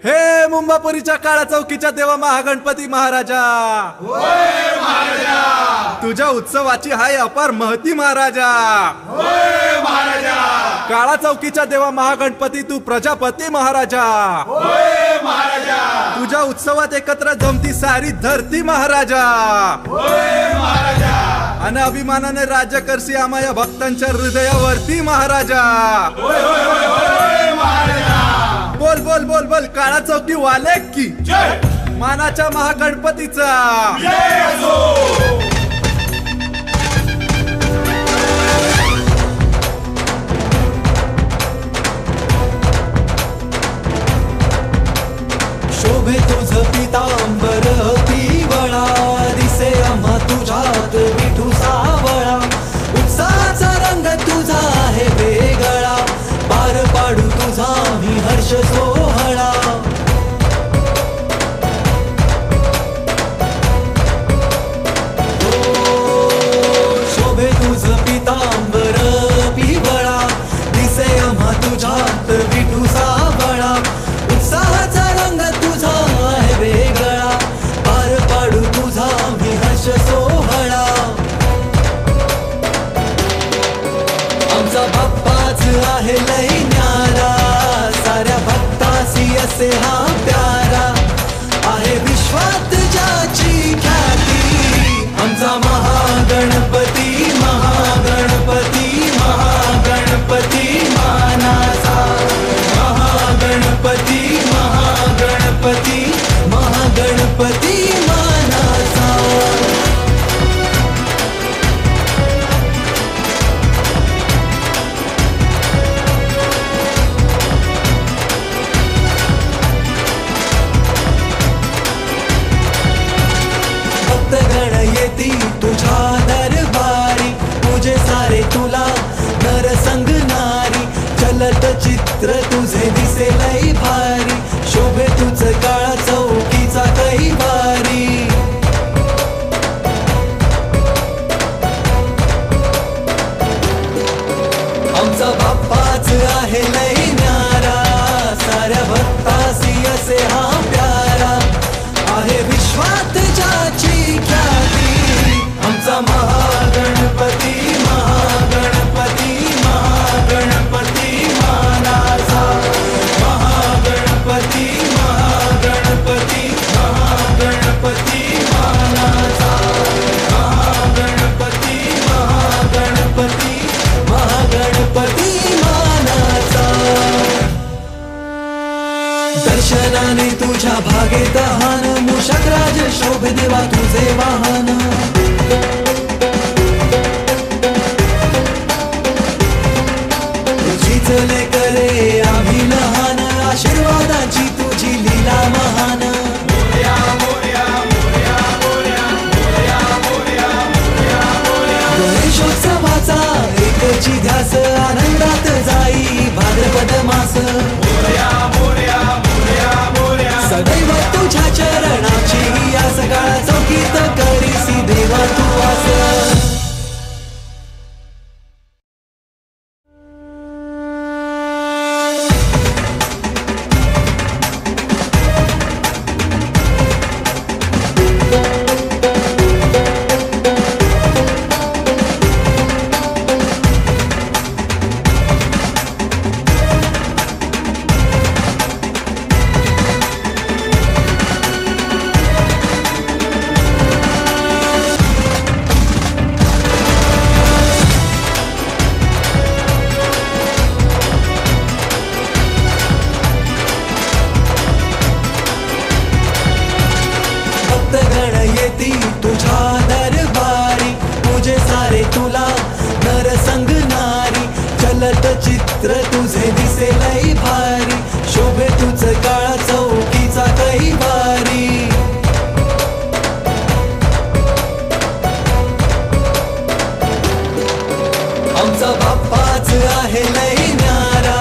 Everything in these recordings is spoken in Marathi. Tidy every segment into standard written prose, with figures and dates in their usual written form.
हे मुंबापुरीच्या काळा चौकीच्या देवा महागणपती महाराजा, होय महाराजा. तुझ्या उत्सवाची हाय अपार महती महाराजा. होय महाराजा. काळा चौकीच्या देवा महागणपती तू प्रजापती महाराजा. होय महाराजा. तुझ्या उत्सवात एकत्र जमती सारी धरती महाराजा. होय महाराजा. आणि अभिमानाने राज्य करसी आम्हा भक्तांच्या हृदयावरती महाराजा. होय होय होय होय महाराजा. बोल बोल बोल बोल काळा चौकी वाले की जय. मानाच्या महागणपतीचा जय असो. शोभे तुझ पितांबर पिवळा, दिसे आम्हा तुझ्यात विठू सावळा. उत्साहाचा रंग तुझा आहे वेगळा, पार पाडू तुझा मी हर्ष सोहळा. शोभे तुझ पितांबर पिवळा, दिसे आम्हा तुझ्यात विठू सावळा. उत्साहाचा रंग तुझा आहे वेगळा, पार पाडू तुझा मी हर्ष सोहळा. आमचा बाप्पाच आहे लई न्यारा, साऱ्या भक्तासी असे हा प्यारा. आहे विश्वात ज्याची ख्याती, आमचा महागणपती महागणपती महागणपती मानाचा. महागणपती महागणपती महागणपती मानाचा. भक्तगण येती तुझ्या दरबारी, तुझे सारे तुला नरसंग नारी. चलत चित्र तुझे दिसे लई भारी, शोभे तुझ काळा चौकीचा कैवारी. आमचा बाप्पाच आहे लई न्यारा, साऱ्या भक्तासी असे हा प्यारा. आहे विश्वात ज्याची ख्याती, आमचा महागणपती महागणपती महागणपती मानाचा. महागणपती महागणपती महागणपती मानाचा. महागणपती महागणपती महागणपती मानाचा. दर्शनाने तुझ्या भागेत हान, मूषकराज शोभे देवा तुझे वाहन. तुझीच लेकरे आम्ही लहान, आशीर्वादाची तुझी लीला महान. मोरया मोरया मोरया मोरया मोरया मोरया मोरया मोरया. गणेशोत्सवाचा एकची ध्यास, आनंदात जाई भाद्रपद मास. मोरया मोरया मोरया मोरया. सदैव तुझ्या चरणाची या सकाळ चौकीत करीसी देवा तू वास. भक्तगण येती तुझ्या दरबारी, तुझे सारे तुला नरसंग नारी. चलत चित्र तुझे दिसे लई भारी, शोभे तुझ काळा चौकीचा कैवारी. आमचा बाप्पाच आहे लई न्यारा,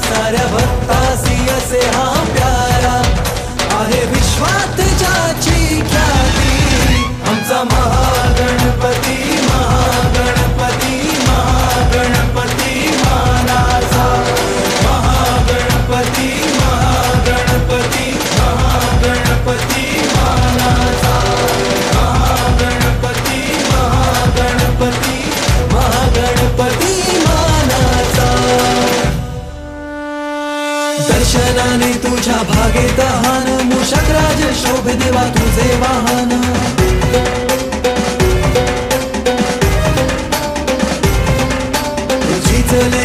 साऱ्या भक्तासी असे हा प्यारा. आहे विश्वात ज्याची ख्याती, आमचा महागणपती महागणपती महागणपती मानाचा. महागणपती महागणपती दर्शनाने तुझ्या भागेत हान मूषकराज शोभे देवा तुझे वाहन झिजले